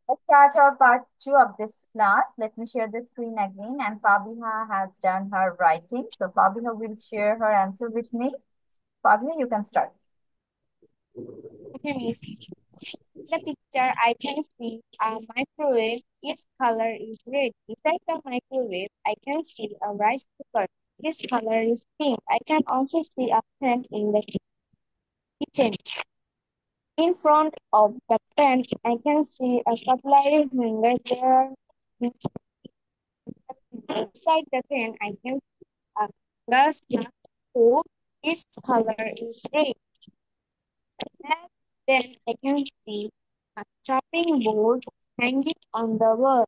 Let's start our part two of this class. Let me share the screen again. And Fabiha has done her writing. So Fabiha will share her answer with me. Fabiha, you can start. Okay, miss. The picture I can see a microwave. Its color is red. Beside the microwave, I can see a rice cooker. Its color is pink. I can also see a fan in the kitchen. In front of the fan, I can see a supply hanger there. Beside the fan, I can see a gas stove. Its color is red. And then I can see a chopping board hanging on the wall.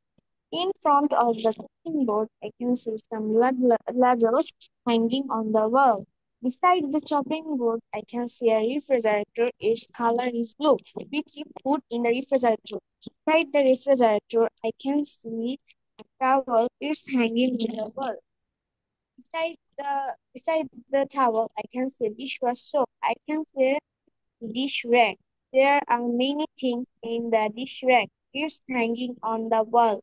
In front of the chopping board, I can see some labels hanging on the wall. Beside the chopping board, I can see a refrigerator. Its color is blue. We keep food in the refrigerator. Beside the refrigerator, I can see a towel. It's hanging on the wall. Beside the towel, I can see dishwash soap. I can see dish rack. There are many things in the dish rack. It's hanging on the wall.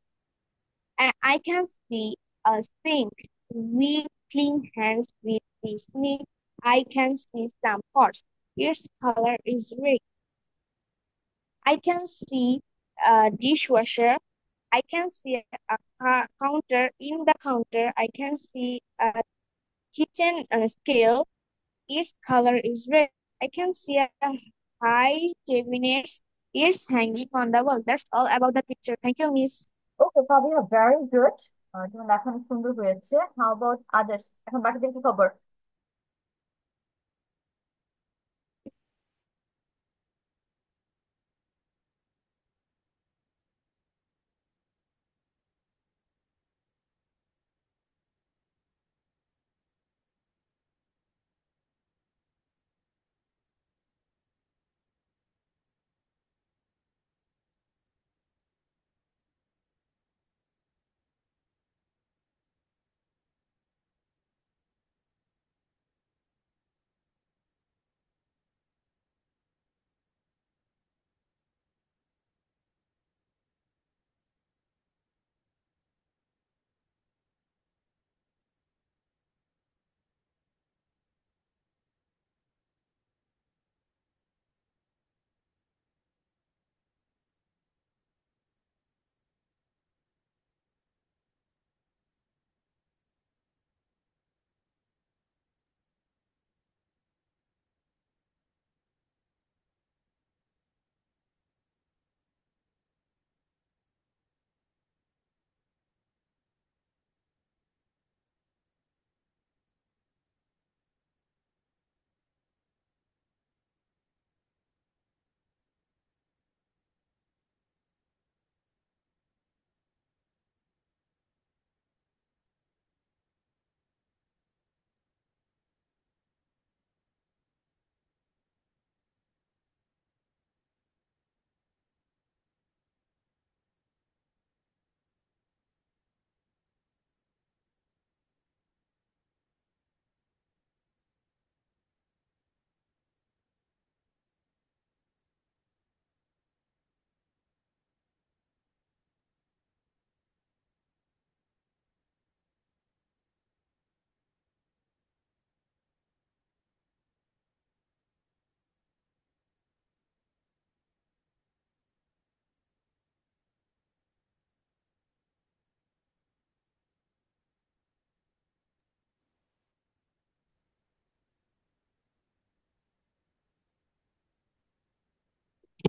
And I can see a sink. We clean hands with this sink. I can see some pots. Its color is red. I can see a dishwasher. I can see a counter. In the counter, I can see a kitchen scale. Its color is red. I can see a high cabinet is hanging on the wall. That's all about the picture. Thank you, Miss. Okay, Fabiha, very good. তুমি লেখা অনেক সুন্দর হয়েছে। How about others? এখন বাকিদের কি খবর?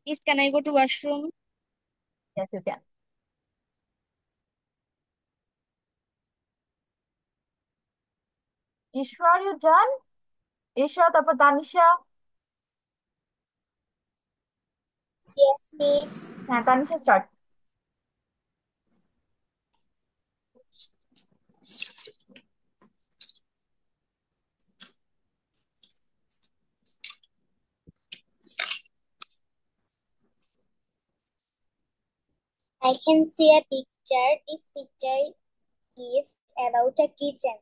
Miss, can I go to washroom? Yes, you can. Ishwar, you done? Isha, তারপর তানিশা। Yes, miss. হ্যাঁ, Tanisha start. I can see a picture. This picture is about a kitchen.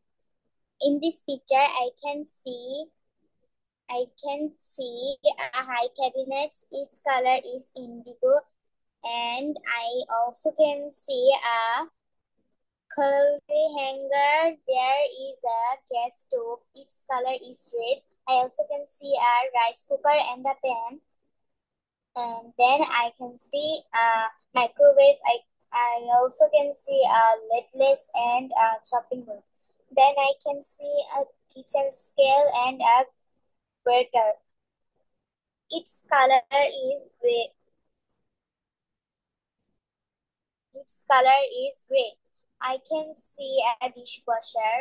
In this picture, I can see a high cabinet. Its color is indigo. And I also can see a curly hanger. There is a gas stove. Its color is red. I also can see a rice cooker and a pan. And then I can see a microwave. I also can see a leadless and a chopping board. Then I can see a kitchen scale and a grater. Its color is gray. Its color is gray. I can see a dishwasher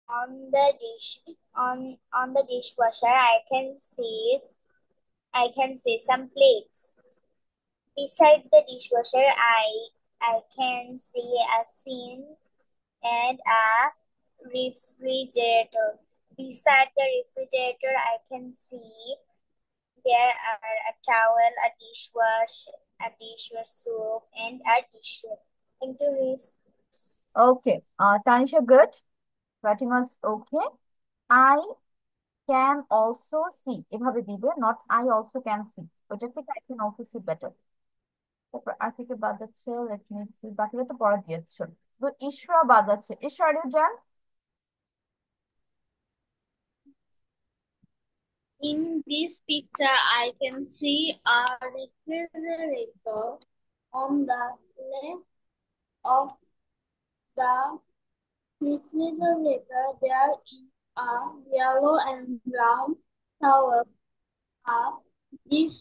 on the dish on the dishwasher. I can see some plates. Beside the dishwasher, I can see a sink and a refrigerator. Beside the refrigerator, I can see there are a towel, a dishwash soap, and a tissue. Thank you, Miss. Okay. Tanisha, good. Writing was okay. I can also see. এভাবে দিবে, not I also can see. ওটা থেকে I can also see better. তারপর আর থেকে বাদ যাচ্ছে, let me see. বাকিটা তো পড়া দিয়েছো। তো ইশরা বাদ আছে। ইশরা, are you done? In this picture, I can see a refrigerator. On the left of the refrigerator, there is a yellow and brown towel. A dish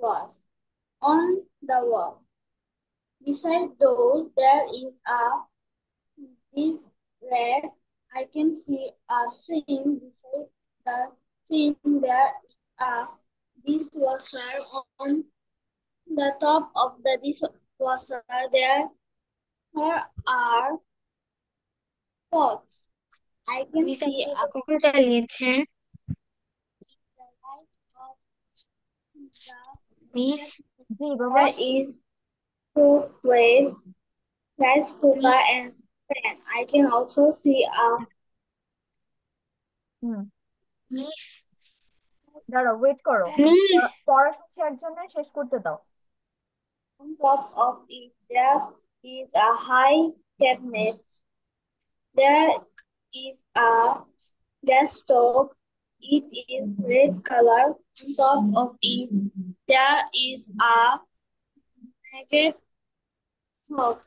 was on the wall. Beside those, there is a dish rack. I can see a sink. Beside the sink, there is a dishwasher. On the top of the dishwasher, there are pots. I can miss see আপনি a এটা কখন চালিয়েছেন? the light of the G miss বাবা। there is stove, rice cooker, miss and pan. I can also see a hmm, miss দাঁড়াও, wait করো। Miss পড়া শুনছি একজনের, শেষ করতে দাও। on top of it there is a high cabinet. There is a gas stove. It is red color. On top of it there is a magnet hook.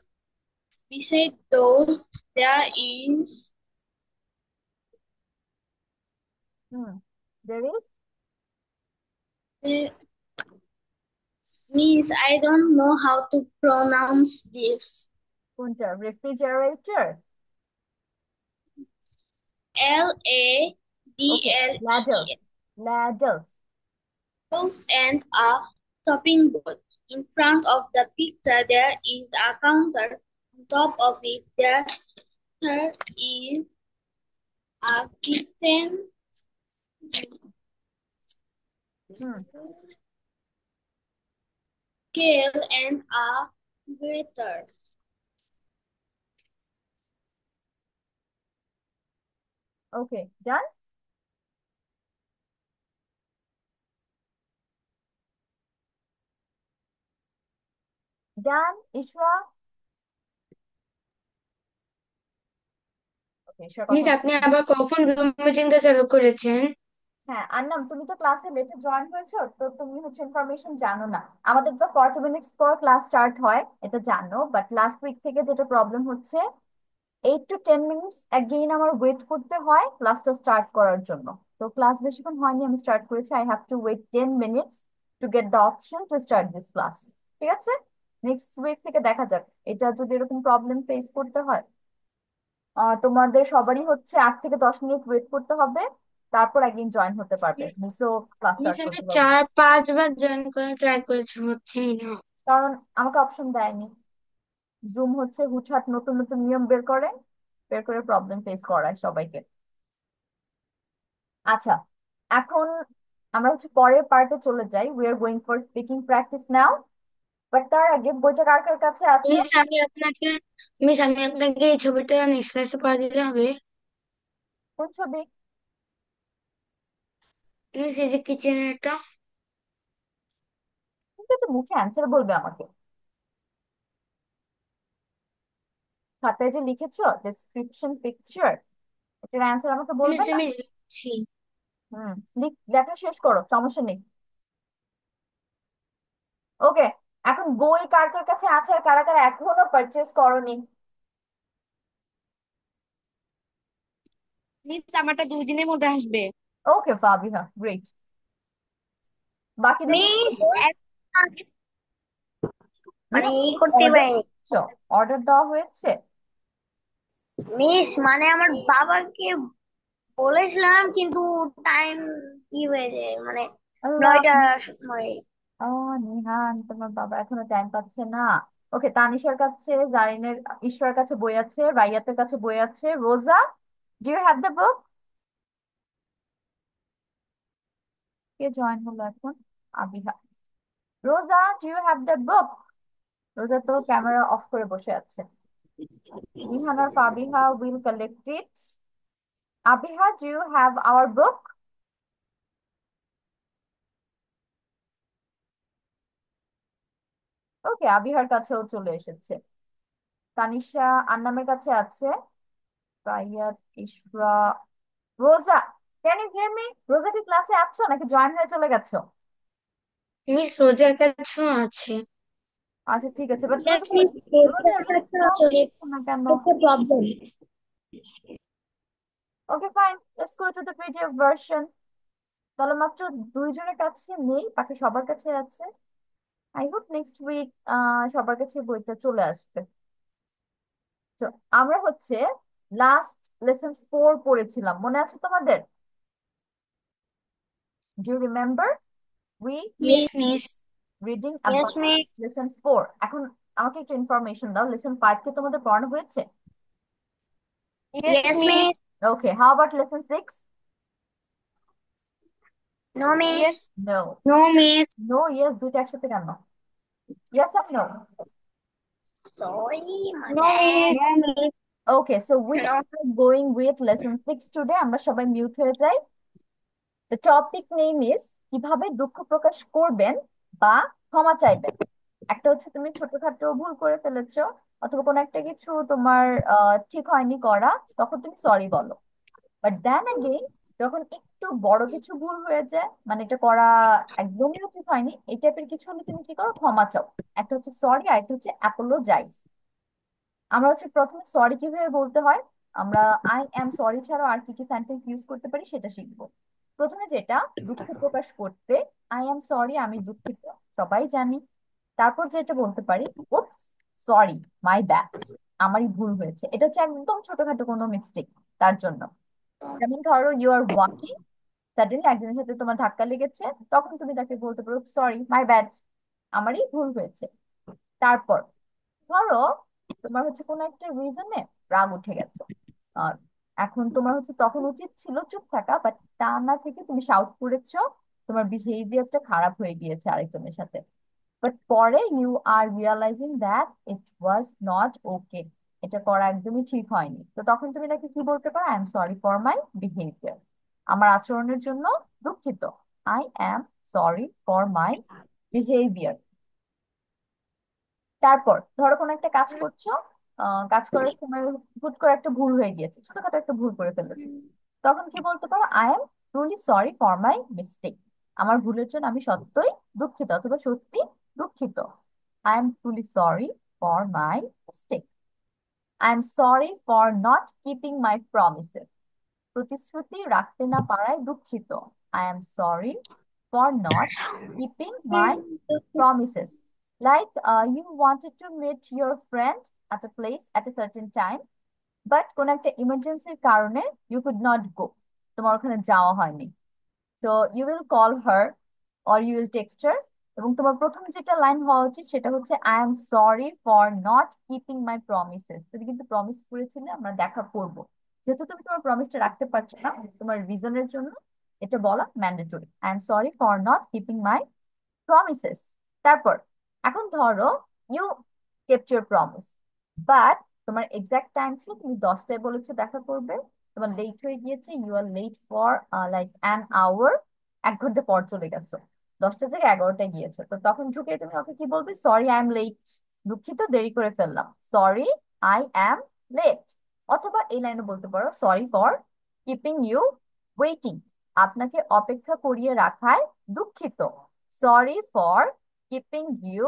Beside those there is hmm, there is the means I don't know how to pronounce this. কোনটা? Refrigerator. Okay, ladle, LADLE ladle। and a shopping board. In front of the picture there is a counter. On top of it there is a kitchen hmm, scale and a grater. Okay, done. Done, Ishra. Okay, ইশরার miss কথা। আপনি আবার কখন zoom মিটিংটা চালু করেছেন? হ্যাঁ, আন্নাম, তুমি তো ক্লাসে লেটে জয়েন হয়েছো, তো তুমি হচ্ছে ইনফরমেশন জানো না। আমাদের তো 40 মিনিটস পর ক্লাস স্টার্ট হয়, এটা জানো, বাট লাস্ট উইক থেকে যেটা প্রবলেম হচ্ছে, 8 to 10 মিনিটস অ্যাগেইন আমার ওয়েট করতে হয় ক্লাসটা স্টার্ট করার জন্য। তো ক্লাস বেশিক্ষণ হয়নি, আমি স্টার্ট করেছি। I have to wait 10 minutes to get the option to start this class. ঠিক আছে, নেক্সট উইক থেকে দেখা যাক। এটা যদি এরকম প্রবলেম ফেস করতে হয়, তোমাদের সবারই হচ্ছে 8 থেকে 10 মিনিট ওয়েট করতে হবে, তারপর একদিন জয়েন হতে পারবে। মিসও ক্লাস মিস স্টার্ট আমি করতে পারবে, 4-5 বার জয়েন করে ট্রাই করেছি, হচ্ছেই না। কারণ আমাকে অপশন দেয়নি। জুম হচ্ছে হুটহাট নতুন নতুন নিয়ম বের করে প্রবলেম ফেস করায় সবাইকে। আচ্ছা, এখন আমরা হচ্ছে পরের পার্টে চলে যাই। We are going for speaking practice now. But তার আগে বইটা কার কার কাছে আছে? মিস আমি আপনাকে এই ছবিটা নিঃশ্বাসে পড়া দিলে হবে? কোন ছবি? মিস এই যে কিচেনেরটা। কিন্তু তো মুখে অ্যান্সার বলবে আমাকে। খাতায় যে লিখেছো ডেসক্রিপশন পিকচার, এটার অ্যান্সার আমাকে বলবে মিস না? আমি লিখছি। হুম, লেখা শেষ করো, সমস্যা নেই। ওকে, এখন বই কার কার কাছে আছে আর কারা কারা এখনো পারচেজ করনি? মিস আমারটা 2 দিনের মধ্যে আসবে। ওকে ফাবিহা, গ্রেট। বাকিদের মিস বই মানে নিয়ে ই করতে অর্ডার পারি। অর্ডার দেওয়া হয়েছে? মিস মানে আমার বাবাকে বলেছিলাম কিন্তু টাইম ই হয়ে যায় মানে আল্লাহ, 9টার সময়। নিহান তোমার বাবা এখনো টাইম পাচ্ছে না। ওকে, তানিশার কাছে, জারিনের, ঈশ্বরের কাছে বই আছে, রাইয়াতের কাছে বই আছে। Roza, do you have the book? কে জয়েন হলো এখন? Abiha. Roza, do you have the book? Roza তো ক্যামেরা অফ করে বসে আছে। নিহান আর Fabiha will collect it. Abiha, do you have our book? Okay, আবিহার কাছেও চলে এসেছে। তানিশা আন্নামের কাছে আছে। রাইয়াত, ইশরা, রোজা, ক্যান ইউ হিয়ার মি? রোজা কি ক্লাসে আছো নাকি জয়েন হয়ে চলে গেছো? মিস রোজার কাছেও আছে। আচ্ছা ঠিক আছে, বাট রোজা, Yes, miss. রোজা রেসপন্স দিচ্ছে না কেন? It's a problem. Okay fine, let's go to the PDF version. তাহলে মাত্র দুইজনের কাছে নেই, বাকি সবার কাছে আছে। আই হোপ নেক্সট উইক সবার কাছে বইটা চলে আসবে। তো আমরা হচ্ছে লাস্ট লেসন 4 পড়েছিলাম, মনে আছে তোমাদের? Do you remember? We yes Miss, miss. Reading yes, about miss. Lesson 4। এখন আমাকে একটু ইনফরমেশন দাও, লেসন 5 কে তোমাদের পড়ানো হয়েছে? Yes Yes, miss. miss. Okay, how about lesson 6? No, yes. miss. No. No miss. No yes দুইটা একসাথে কেন? ইয়েস আর no? Sorry, my no bad. Miss. No miss. Okay, so we No. Are going with lesson 6 today. আমরা সবাই mute হয়ে যাই। The topic name is কিভাবে দুঃখ প্রকাশ করবেন বা ক্ষমা চাইবেন। একটা হচ্ছে তুমি ছোটখাটো ভুল করে ফেলেছো, অথবা কোনো একটা কিছু তোমার ঠিক হয়নি করা, তখন তুমি সরি বলো। বাট দেন অ্যাগেইন, যখন একটু বড় কিছু ভুল হয়ে যায়, মানে এটা করা একদমই উচিত হয়নি, এই টাইপের কিছু হলে তুমি কি করো? ক্ষমা চাও। একটা হচ্ছে সরি, আর একটা হচ্ছে অ্যাপোলোজাইজ। আমরা হচ্ছে প্রথমে সরি কিভাবে বলতে হয়, আমরা আই এম সরি ছাড়াও আর কি কি সেন্টেন্স ইউজ করতে পারি সেটা শিখবো। প্রথমে যেটা, দুঃখ প্রকাশ করতে, আই এম সরি, আমি দুঃখিত, সবাই জানি। তারপর যেটা বলতে পারি, উপস, সরি, মাই ব্যাড, আমারই ভুল হয়েছে। এটা হচ্ছে একদম ছোটখাটো কোনো মিস্টেক তার জন্য। যেমন ধরো ইউ আর ওয়াকিং, সাডেনলি একজনের সাথে তোমার ধাক্কা লেগেছে, তখন তুমি তাকে বলতে পারো সরি, মাই ব্যাড, আমারই ভুল হয়েছে। তারপর ধরো তোমার হচ্ছে কোনো একটা রিজনে রাগ উঠে গেছে, আর এখন তোমার হচ্ছে তখন উচিত ছিল চুপ থাকা, বাট তা না থেকে তুমি শাউট করেছো, তোমার বিহেভিয়ারটা খারাপ হয়ে গিয়েছে আরেকজনের সাথে। বাট পরে you are realising that it was not okay, এটা করা একদমই ঠিক হয়নি, তো তখন তুমি তাকে কি বলতে পারো? I am sorry for my behaviour, আমার আচরণের জন্য দুঃখিত। I am sorry for my behaviour. তারপর ধরো কোনো একটা কাজ করছো, কাজ করার সময় হুট করে একটা ভুল হয়ে গিয়েছে, ছোটখাটো একটা ভুল করে ফেলেছো, তখন কি বলতে পারো? I am truly sorry for my mistake, আমার ভুলের জন্য আমি সত্যই দুঃখিত অথবা সত্যি দুঃখিত। I M truly sorry for my mistake. I am sorry for not keeping my promises, প্রতিশ্রুতি রাখতে না পারায় দুঃখিত। I am sorry for not keeping my promises. Like you wanted to meet your friend at a place at a certain time, but কোনো একটা ইমার্জেন্সির কারণে you could not go, তোমার ওখানে যাওয়া হয়নি। So you will call her or you will text her, এবং তোমার প্রথম যেটা লাইন হওয়া উচিত সেটা হচ্ছে I am sorry for not keeping my promises. তুমি কিন্তু প্রমিস করেছিলে আমরা দেখা করব, যেহেতু তুমি তোমার প্রমিসটা রাখতে পারছো না তোমার রিজনের জন্য, এটা বলা mandatory, I am sorry for not keeping my promises. তারপর এখন ধরো you kept your promise, but তোমার এক্সাক্ট টাইম ছিল তুমি 10টায় বলেছো দেখা করবে, তোমার লেট হয়ে গিয়েছে, you are late for like an hour, 1 ঘন্টা পর চলে গেছো, 10টার জায়গায় 11টায় গিয়েছো, তো তখন ঝুঁকে তুমি ওকে কি বলবে? সরি আই এম লেট, দুঃখিত দেরি করে ফেললাম, সরি আই অ্যাম লেট। অথবা এই লাইনে বলতে পারো sorry for keeping you waiting, আপনাকে অপেক্ষা করিয়ে রাখায় দুঃখিত। Sorry for keeping you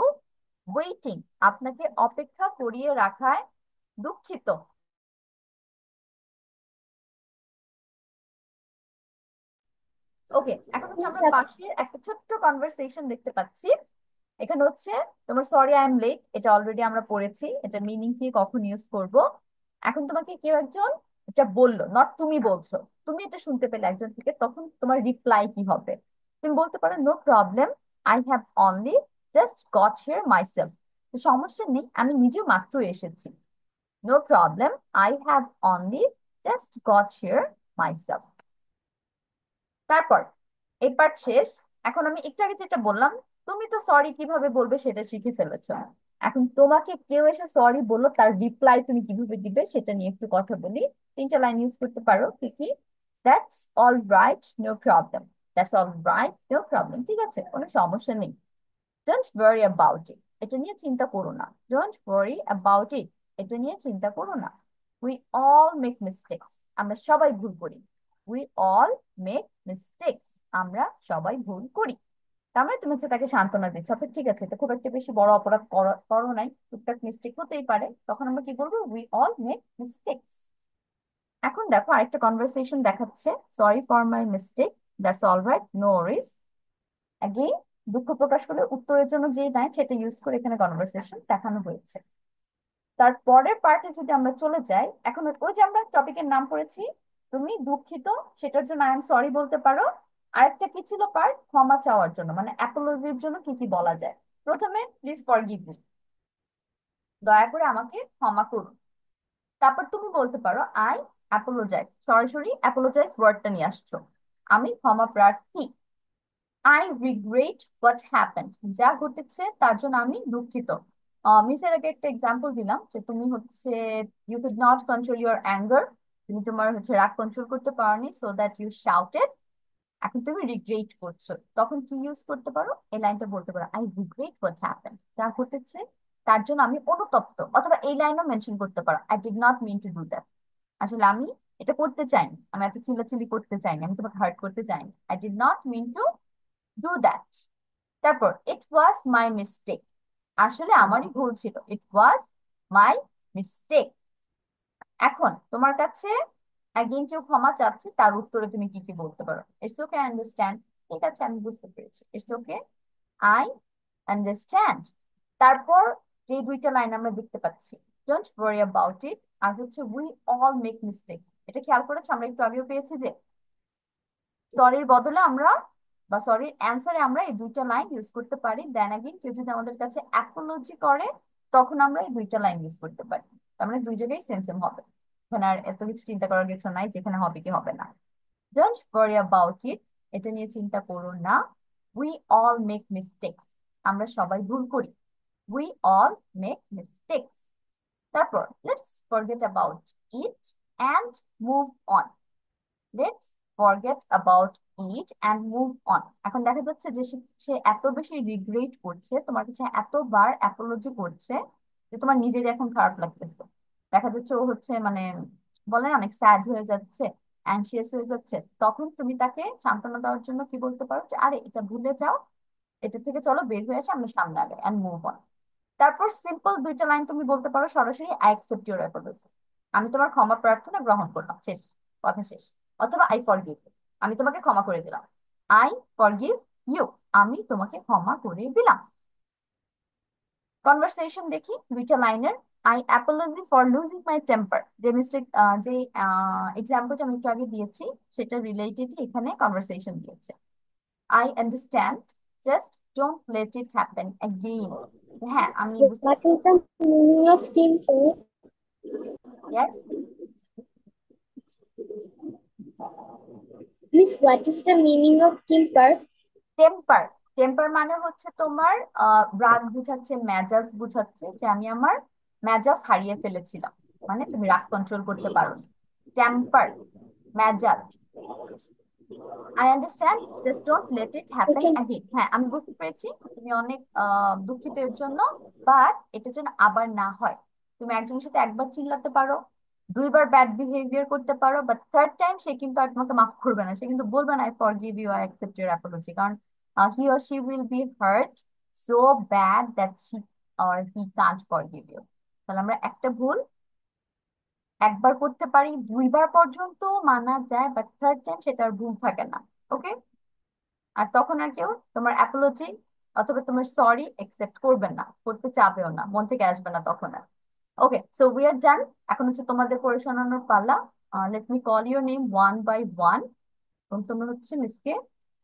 waiting, আপনাকে অপেক্ষা করিয়ে রাখায় দুঃখিত। ওকে, এখন হচ্ছে আমরা পাশে একটা ছোট্ট কনভারসেশন দেখতে পাচ্ছি। এখানে হচ্ছে তোমার সরি আই এম লেট, এটা অলরেডি আমরা পড়েছি, এটা মিনিং কি কখন ইউজ করব। এখন তোমাকে কেউ একজন এটা বললো, নট তুমি বলছো, তুমি এটা শুনতে পেলে একজন থেকে, তখন তোমার রিপ্লাই কি হবে? তুমি বলতে পারো no problem, I have only just got here myself, সমস্যা নেই, আমি নিজেও মাত্র এসেছি। No problem, I have only just got here myself. তারপর এই পার্ট শেষ। এখন আমি একটু আগে যেটা বললাম, তুমি তো সরি কিভাবে বলবে সেটা শিখে ফেলেছো। এখন তোমাকে কেউ এসে সরি বললো, তার রিপ্লাই তুমি কিভাবে দিবে সেটা নিয়ে একটু কথা বলি। তিনটা লাইন ইউজ করতে পারো, কি কি? That's all right, no problem. That's all right, no problem, ঠিক আছে, কোনো সমস্যা নেই। ডোন্ট ওয়ারি অ্যাবাউট ইট, এটা নিয়ে চিন্তা করো না। ডোন্ট ওয়ারি অ্যাবাউট ইট, এটা নিয়ে চিন্তা করো না। উই অল মেক মিস্টেকস, আমরা সবাই ভুল করি। উই অল মেক মিস্টেকস, আমরা সবাই ভুল করি। তার মানে তুমি হচ্ছে তাকে সান্ত্বনা দিচ্ছ, আচ্ছা ঠিক আছে, এটা খুব একটা বেশি বড় অপরাধ করো নাই, টুকটাক মিস্টেক হতেই পারে, তখন আমরা কি বলবো? We all make mistakes. এখন দেখো আরেকটা কনভারসেশন দেখাচ্ছে, sorry for my mistake, that's all right, no worries. Again দুঃখ প্রকাশ করে উত্তরের জন্য যে লাইন সেটা ইউজ করে এখানে কনভারসেশন দেখানো হয়েছে। তার পরের পার্টে যদি আমরা চলে যাই, এখন ওই যে আমরা টপিকের নাম করেছি তুমি দুঃখিত, সেটার জন্য আই এম সরি বলতে পারো। আরেকটা কি ছিল পার্ট? ক্ষমা চাওয়ার জন্য, মানে অ্যাপোলজির জন্য কি কি বলা যায়? প্রথমে প্লিজ ফরগিভ মি, দয়া করে আমাকে ক্ষমা করুন। তারপর তুমি বলতে পারো আই অ্যাপোলোজাইজ, সরাসরি অ্যাপোলোজাইজ ওয়ার্ডটা নিয়ে আসছো, আমি ক্ষমা প্রার্থী। আই রিগ্রেট হোয়াট হ্যাপেন্ড, যা ঘটেছে তার জন্য আমি দুঃখিত। মিসের আগে একটা এক্সাম্পল দিলাম যে তুমি হচ্ছে you could not control your anger, তুমি তোমার হচ্ছে রাগ কন্ট্রোল করতে পারোনি, সো দ্যাট ইউ শাউটেড। এখন তুমি রিগ্রেট করছো, তখন কি ইউজ করতে পারো? এই লাইনটা বলতে পারো আই রিগ্রেট হোয়াট হ্যাপেন্ড, যা ঘটেছে তার জন্য আমি অনুতপ্ত। অথবা এই লাইনও মেনশন করতে পারো, I did not mean to do that, আসলে আমি এটা করতে চাইনি, আমি এত চিল্লাচিল্লি করতে চাইনি, আমি তোমাকে হার্ট করতে চাইনি, I did not mean to do that. তারপর ইট ওয়াজ মাই মিস্টেক, আসলে আমারই ভুল ছিল, ইট ওয়াজ মাই মিস্টেক। এখন তোমার কাছে একদিন কেউ ক্ষমা চাচ্ছে, তার উত্তরে তুমি কি কি বলতে পারো? ইটস ওকে, আই আন্ডারস্ট্যান্ড, ঠিক আছে আমি বুঝতে পেরেছি, ইটস ওকে, আই আন্ডারস্ট্যান্ড। তারপর যে দুইটা লাইন আমরা দেখতে পাচ্ছি, ডোন্ট ওয়ারি অ্যাবাউট ইট আর হচ্ছে উই অল মেক মিস্টেক, এটা খেয়াল করেছো? আমরা একটু আগেও পেয়েছি যে সরির বদলে আমরা বা সরির অ্যান্সারে আমরা এই দুইটা লাইন ইউজ করতে পারি। দেন अगेन কেউ যদি আমাদের কাছে অ্যাপোলজি করে, তখন আমরা এই দুইটা লাইন ইউজ করতে পারি। তার মানে দুই জায়গায় সেম সেম হবে, এখানে আর এত কিছু চিন্তা করার কিছু নাই যেখানে হবে কি হবে না। ডোন্ট ওয়ারি অ্যাবাউট ইট, এটা নিয়ে চিন্তা করো না। উই অল মেক মিস্টেকস, আমরা সবাই ভুল করি। We all make mistakes. তারপর let's forget about it and move on. Let's forget about it and move on. এখন দেখা যাচ্ছে যে সে এত বেশি রিগ্রেট করছে, তোমার কাছে এতবার অ্যাপোলজি করছে যে তোমার নিজেরই এখন খারাপ লাগতেছে। দেখা যাচ্ছে ও হচ্ছে মানে বলে না, অনেক স্যাড হয়ে যাচ্ছে, অ্যাংশিয়াস হয়ে যাচ্ছে, তখন তুমি তাকে সান্ত্বনা দেওয়ার জন্য কি বলতে পারো? যে আরে এটা ভুলে যাও, এটা থেকে চলো বের হয়ে আসে, আমরা সামনে আগে অ্যান্ড মুভ অন। তারপর সিম্পল দুইটা লাইন তুমি বলতে পারো সরাসরি, আই অ্যাকসেপ্ট ইউর অ্যাপোলজি, আমি তোমার ক্ষমা প্রার্থনা গ্রহণ করলাম, শেষ, কথা শেষ। অথবা আই ফরগিভ, আমি তোমাকে ক্ষমা করে দিলাম। আই ফরগিভ ইউ, আমি তোমাকে ক্ষমা করে দিলাম। কনভারসেশন দেখি দুইটা লাইনের। I Apology for losing my temper, যে মিস্টেক যে এক্সাম্পলটা আমি একটু আগে দিয়েছি সেটা রিলেটেড এখানে কনভারসেশন দিয়েছে। I understand, just don't let it happen again. হ্যাঁ আমি বুঝতে What is the meaning of temper? Yes. Miss, what is the meaning of temper? Temper, temper মানে হচ্ছে তোমার রাগ বুঝাচ্ছে, মেজাজ বুঝাচ্ছে, যে আমি আমার মেজাজ হারিয়ে ফেলেছিলাম, মানে তুমি রাগ কন্ট্রোল করতে পারো। টেম্পার, মেজাজ। I understand, just don't let it happen Okay. Again, হ্যাঁ আমি বুঝতে পেরেছি তুমি অনেক দুঃখিত এর জন্য, বাট এটা যেন আবার না হয়, তুমি একজনের সাথে একবার চিল্লাতে পারো, দুইবার ব্যাড বিহেভিয়ার করতে পারো, বাট থার্ড টাইম সে কিন্তু আর তোমাকে মাফ করবে না, সে কিন্তু বলবে না I forgive you, I accept your apology, কারণ he or she will be hurt so bad that she or he can't forgive you. তাহলে আমরা একটা ভুল একবার করতে পারি, দুইবার পর্যন্ত মানা যায়, বাট থার্ড টাইম সেটা আর ভুল থাকে না। ওকে? আর তখন আর কেউ তোমার অ্যাপোলজি অথবা তোমার সরি একসেপ্ট করবে না, করতে চাবেও না, মন থেকে আসবে না তখন আর। ওকে, সো উই আর ডান। এখন হচ্ছে তোমাদের পড়ে শোনানোর পালা। Let me call your name one by one, এবং তোমরা হচ্ছে মিসকে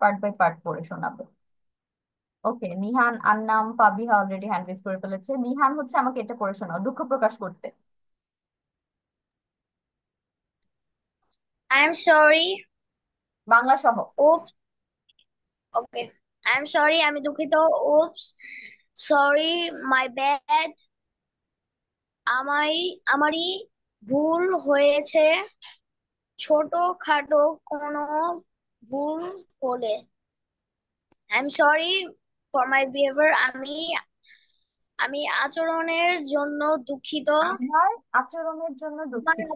পার্ট বাই পার্ট পড়ে শোনাবে। Okay, Nihan, Annam, Fabiha already hand raise করে ফেলেছে। নিহান হচ্ছে আমাকে এটা পড়ে শোনাও, দুঃখ প্রকাশ করতে। I'm sorry. বাংলা সহ। Oops. Okay. I'm sorry. আমি দুঃখিত। Oops. Sorry. My bad. আমারই ভুল হয়েছে। ছোটখাটো কোনো ভুল হলে। I'm sorry for my behavior. আমি আচরণের জন্য দুঃখিত। আমার আচরণের জন্য আমার দুঃখিত।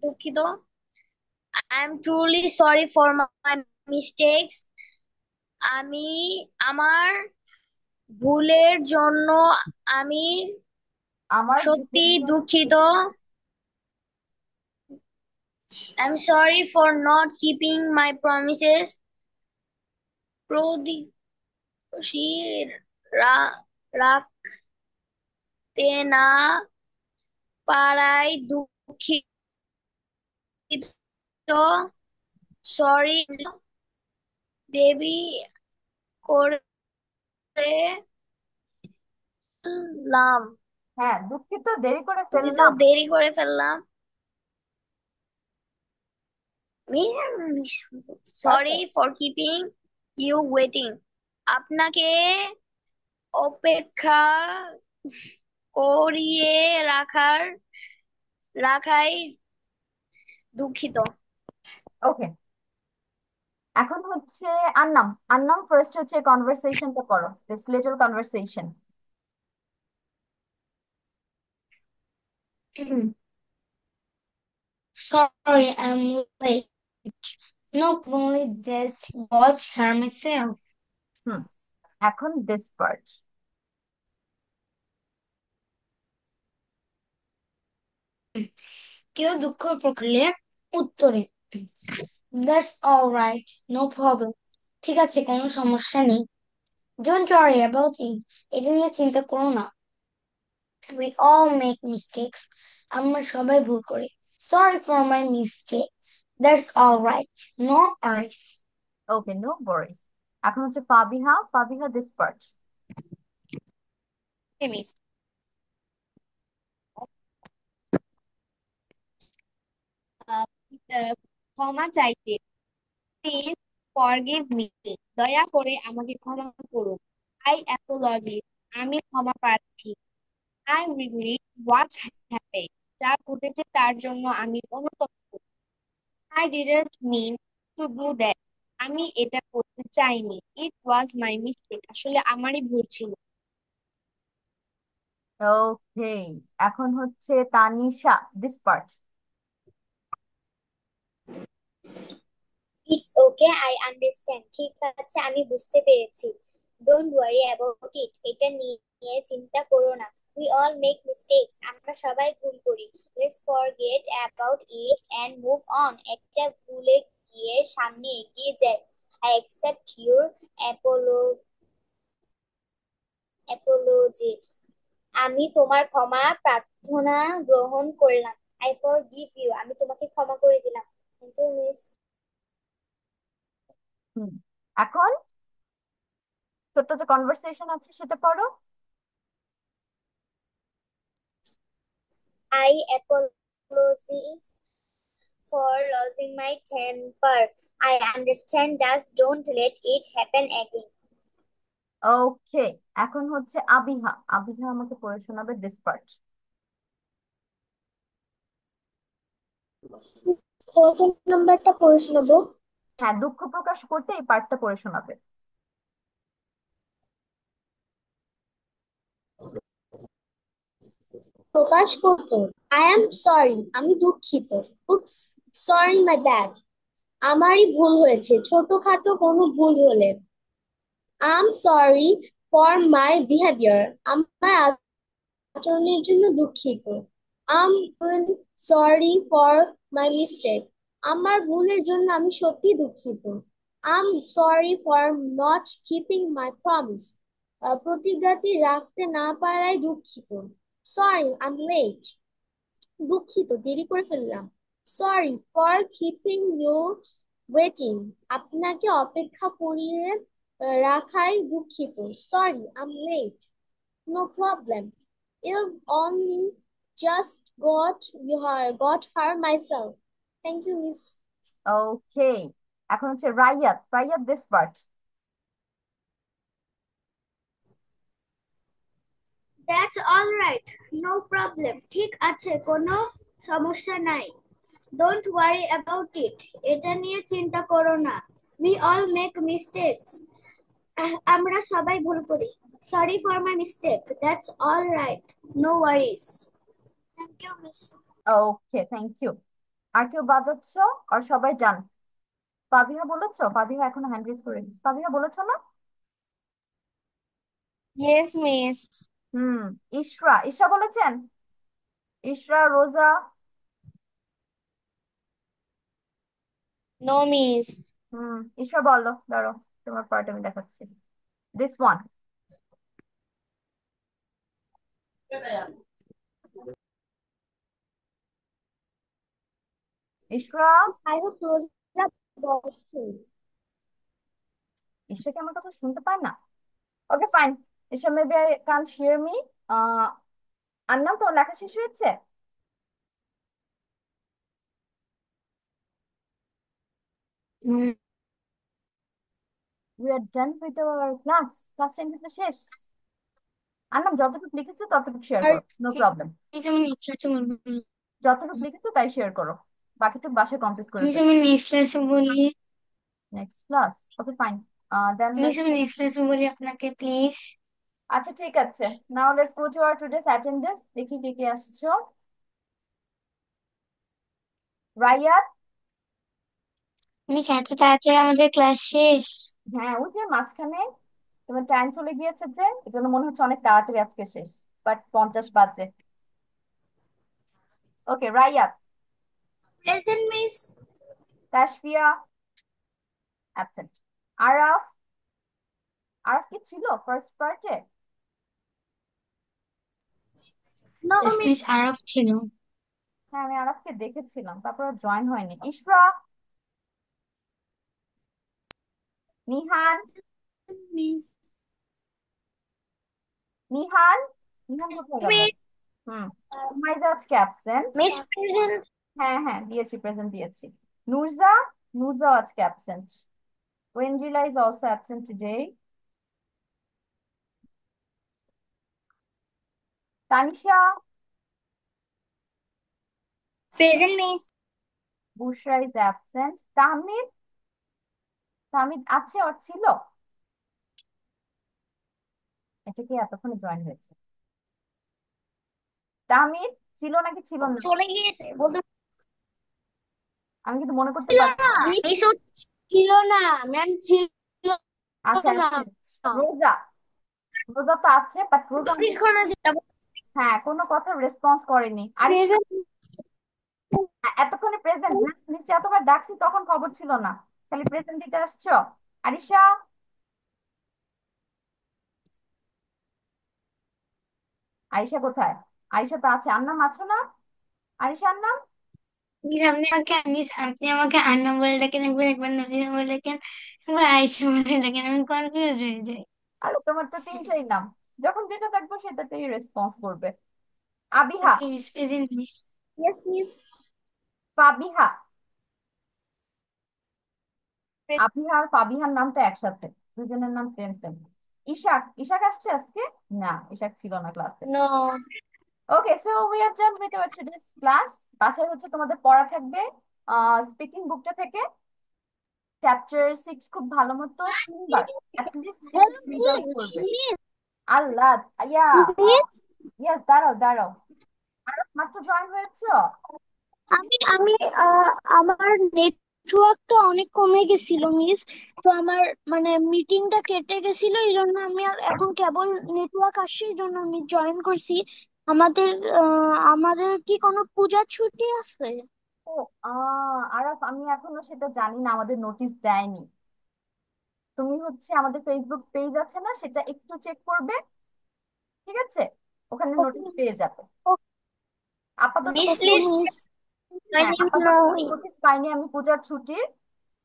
দুঃখিত। I'm truly sorry for my mistakes. আমি আমার ভুলের জন্য আমি আমার সত্যি ভুলের জন্য দুঃখিত। দুঃখিত। I'm sorry for not keeping my promises. প্রতিশ্রুতি রাখতে না পারায় দুঃখিত। সরি দেবী করলাম। হ্যাঁ, দুঃখিত দেরি করে দুঃখিত ফেললাম। দেরি করে ফেললাম। Sorry perfect. For keeping you waiting. আপনাকে অপেক্ষা করিয়ে রাখায় দুঃখিত। ওকে, এখন হচ্ছে আন্নাম। আন্নাম ফার্স্ট হচ্ছে কনভারসেশনটা করো, this little conversation. Sorry, I'm late. Not only this, got here myself. হুম, এখন দিস পার্ট। কেউ দুঃখ প্রকারে উত্তরে That's all right, no problem. ঠিক আছে, কোনো সমস্যা নেই। Don't worry about it. এটা নিয়ে চিন্তা করো না। We all make mistakes. আমরা সবাই ভুল করি। Sorry for my mistake. That's all right, no worries. Okay, no ওয়ারিস। এখন হচ্ছে Fabiha. Fabiha, this part. Miss ক্ষমা চাইতে, প্লিজ ফরগিভ মি, দয়া করে আমাকে ক্ষমা করুন। আই অ্যাপোলজি, আমি ক্ষমা প্রার্থী। আই রিগ্রেট হোয়াট হ্যাপেন্ড, যা ঘটেছে তার জন্য আমি অনুতপ্ত। I didn't mean to do that, আমি এটা করতে চাইনি। ইট ওয়াজ মাই মিস্টেক, আসলে আমারই ভুল ছিল। ওকে, এখন হচ্ছে Tanisha, this part. It's okay, I understand. ঠিক আছে, আমি বুঝতে পেরেছি। ডোন্ট ওয়ারি অ্যাবাউট ইট, এটা নিয়ে চিন্তা করো না। উই অল মেক মিস্টেকস, আমরা সবাই ভুল করি। Let's forget about it and move on, একটা ভুলে গিয়ে সামনে এগিয়ে যাই। আই অ্যাকসেপ্ট ইউর অ্যাপোলজি, আমি তোমার ক্ষমা প্রার্থনা গ্রহণ করলাম। আই ফরগিভ ইউ, আমি তোমাকে ক্ষমা করে দিলাম। Thank you miss. হুম, এখন ছোট্ট যে কনভারসেশন আছে সেটা পড়ো। I apologize for losing my temper. I understand, just don't let it happen again. ওকে, এখন হচ্ছে আবিহা। আবিহা আমাকে পড়ে শোনাবে দিস পার্ট। কত নাম্বারটা পড়ে শোনাবো? হ্যাঁ, দুঃখ প্রকাশ করতে এই পার্টটা পড়ে শোনাবে। প্রকাশ করত। আই এম সরি, আমি দুঃখিত। উপস, সরি, মাই ব্যাড, আমারই ভুল হয়েছে, ছোটখাটো কোনো ভুল হলে। I am sorry for my behaviour, আমার আচরণের জন্য দুঃখিত। I am sorry for my mistake, আমার ভুলের জন্য আমি সত্যি দুঃখিত। I am sorry for not keeping my promise, প্রতিজ্ঞাটি রাখতে না পারায় দুঃখিত। সরি, আই এম লেট, দুঃখিত দেরি করে ফেললাম। Sorry for keeping you waiting, আপনাকে অপেক্ষা করিয়ে রাখায় দুঃখিত। Sorry, I am late. No problem, you only just got her myself. Thank you, miss. Okay, এখন হচ্ছে Raiyat. Raiyat, this part. That's all right. No problem. ঠিক আছে, কোনো সমস্যা নাই। Don't worry about it. এটা নিয়ে চিন্তা করো না। We all make mistakes. আমরা সবাই ভুল করি। Sorry for my mistake. That's all right. No worries. Thank you, miss. Okay, thank you. আর কেউ বাদ হচ্ছ? আর সবাই ডান? পাবিহা বলেছো? পাবিহা এখনো হ্যান্ড রেজ করে দিচ্ছে। পাবিহা বলেছো না? Yes, miss. হুম। ইশরা, ইশরা বলেছেন? ইশরা, রোজা? No, miss. ইশরা বলো, দাঁড়ো, তোমার পার্ট আমি দেখাচ্ছি। This one. ইশরা? I hope Rosa বসে। ইশরা কি আমার কথা শুনতে পায় না? Okay, fine. Ishra, maybe I can't hear me. Ah Annam, তোমার লেখা শেষ হয়েছে? Um, we are done with our class. Class 10 কিন্তু শেষ। আন্নাম, যতটুকু লিখেছো ততটুকু শেয়ার আর করো, নো প্রবলেম। মিস আমি নেক্সট ক্লাসে বলবো। যতটুকু লিখেছো তাই শেয়ার করো, বাকিটুকু বাসায় কমপ্লিট করে মিস ফেলো। আমি নেক্সট ক্লাসে বলি। Next class? Okay, fine. Then miss let's. আমি নেক্সট ক্লাসে বলি আপনাকে প্লিজ। আচ্ছা, ঠিক আছে। Now let's go to our today's attendance. দেখি কে কে আসছো। রাইয়াত? মিস এত তাড়াতাড়ি আমাদের ক্লাস শেষ? হ্যাঁ, ওই যে মাঝখানে তোমার টাইম চলে গিয়েছে, যে এজন্য মনে হচ্ছে অনেক তাড়াতাড়ি আজকে শেষ, বাট 50 বাজে। Okay, Raiyat? Present, miss. Tasfia? Absent. Araf? Araf কি ছিল ফার্স্ট পার্টে? No, yes miss. Miss, Araf ছিল। হ্যাঁ, আমি আরাফকে দেখেছিলাম, তারপর জয়েন হয়নি। ইশরা? নিহান? নিহান? নিহান কোথায় গেল? হুম। হুমাইজা আজকে অ্যাবসেন্ট। Miss present. হ্যাঁ হ্যাঁ, দিয়েছি, প্রেজেন্ট দিয়েছি। নুরজা? নুরজাও আজকে absent. Oindrila is also absent today. Tanisha? Present, miss. Bushra is absent. Tahmid? Tahmid আছে, ওর ছিল? এটা কি এতক্ষণে জয়েন হয়েছে? তাহমিদ ছিল নাকি ছিল না? চলে গিয়েছে বলতে। আমি কিন্তু মনে করতে ছিল পারছি না, না। মিস ও ছিল না, ম্যাম ছিল আচ্ছা, না। absent। রোজা? রোজা তো আছে, বাট রোজা কিছুক্ষণ আগে যাব। হ্যাঁ কোনো কথা রেসপন্স করেনি। আরিশা? প্রেজেন্ট। এতক্ষণে প্রেজেন্ট? নিশ্চয়ই এতবার ডাকছি তখন খবর ছিল না, খালি প্রেজেন্ট দিতে আসছো। আরিশা? আরিশা কোথায়? আরিশা তো আছে। আন্নাম আছো না? আরিশা, আন্নাম? মিস আপনি আমাকে আর নাম্বার ডাকেন, একবার একবার নদী নাম্বার ডাকেন, একবার আয়েশা নাম্বার ডাকেন, আমি কনফিউজ হয়ে যাই। আরে তোমার তো তিনটাই নাম, যখন যেটা থাকবো সেটাতেই রেসপন্স করবে। Abiha? Okay miss, present miss. Yes, miss. Fabiha? Abiha আর ফাবিহার নামটা একসাথে, দুজনের নাম সেম সেম। ইশাক? ইশাক আসছে আজকে? না, ইশাক ছিল না ক্লাসে। No. Okay, so we are done with hour today's class. বাসায় হচ্ছে তোমাদের পড়া থাকবে স্পিকিং বুকটা থেকে চ্যাপ্টার 6 খুব ভালো মতো 3 বার, অ্যাটলিস্ট 3 বার রিড আউট করবে। আল্লাহ, ইয়া, মিস। ইয়েস, দাঁড়াও দাঁড়াও। মাত্র জয়েন হয়েছো? আমি আমি আমার নেটওয়ার্ক তো অনেক কমে গেছিল মিস। তো আমার মানে মিটিংটা কেটে গেছিল, এই জন্য আমি আর এখন কেবল নেটওয়ার্ক আসছে, এই জন্য আমি জয়েন করছি। আমাদের আমাদের কি কোনো পূজার ছুটি আছে? ও আরাফ, আমি এখনো সেটা জানি না, আমাদের নোটিশ দেয়নি। তুমি হচ্ছে আমাদের ফেসবুক পেজ আছে না, সেটা একটু চেক করবে, ঠিক আছে? ওখানে ওকে নোটিশ মিস। পেয়ে যাবে। আপাতত Miss, okay please miss. my হ্যাঁ, name আপাতত now. নোটিশ পাইনি আমি পূজার ছুটির।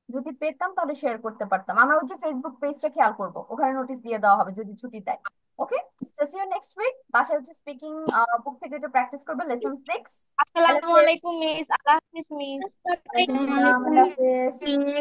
যদি পেতাম তাহলে শেয়ার করতে পারতাম। আমরা ওই যে ফেসবুক পেজটা খেয়াল করব, ওখানে নোটিশ দিয়ে দেওয়া হবে যদি ছুটি দেয়। Okay, so see you next week. বাসায় হচ্ছে স্পিকিং বুক থেকে এটা প্র্যাকটিস করবে, লেসন 6। আল্লাহ আসসালামু হাফেজ। আলাইকুম মিস, আল্লাহ হাফিজ মিস। ওয়ালাইকুম আসসালামু আসসালাম, আলাইকুম আল্লাহ হাফেজ। মিস।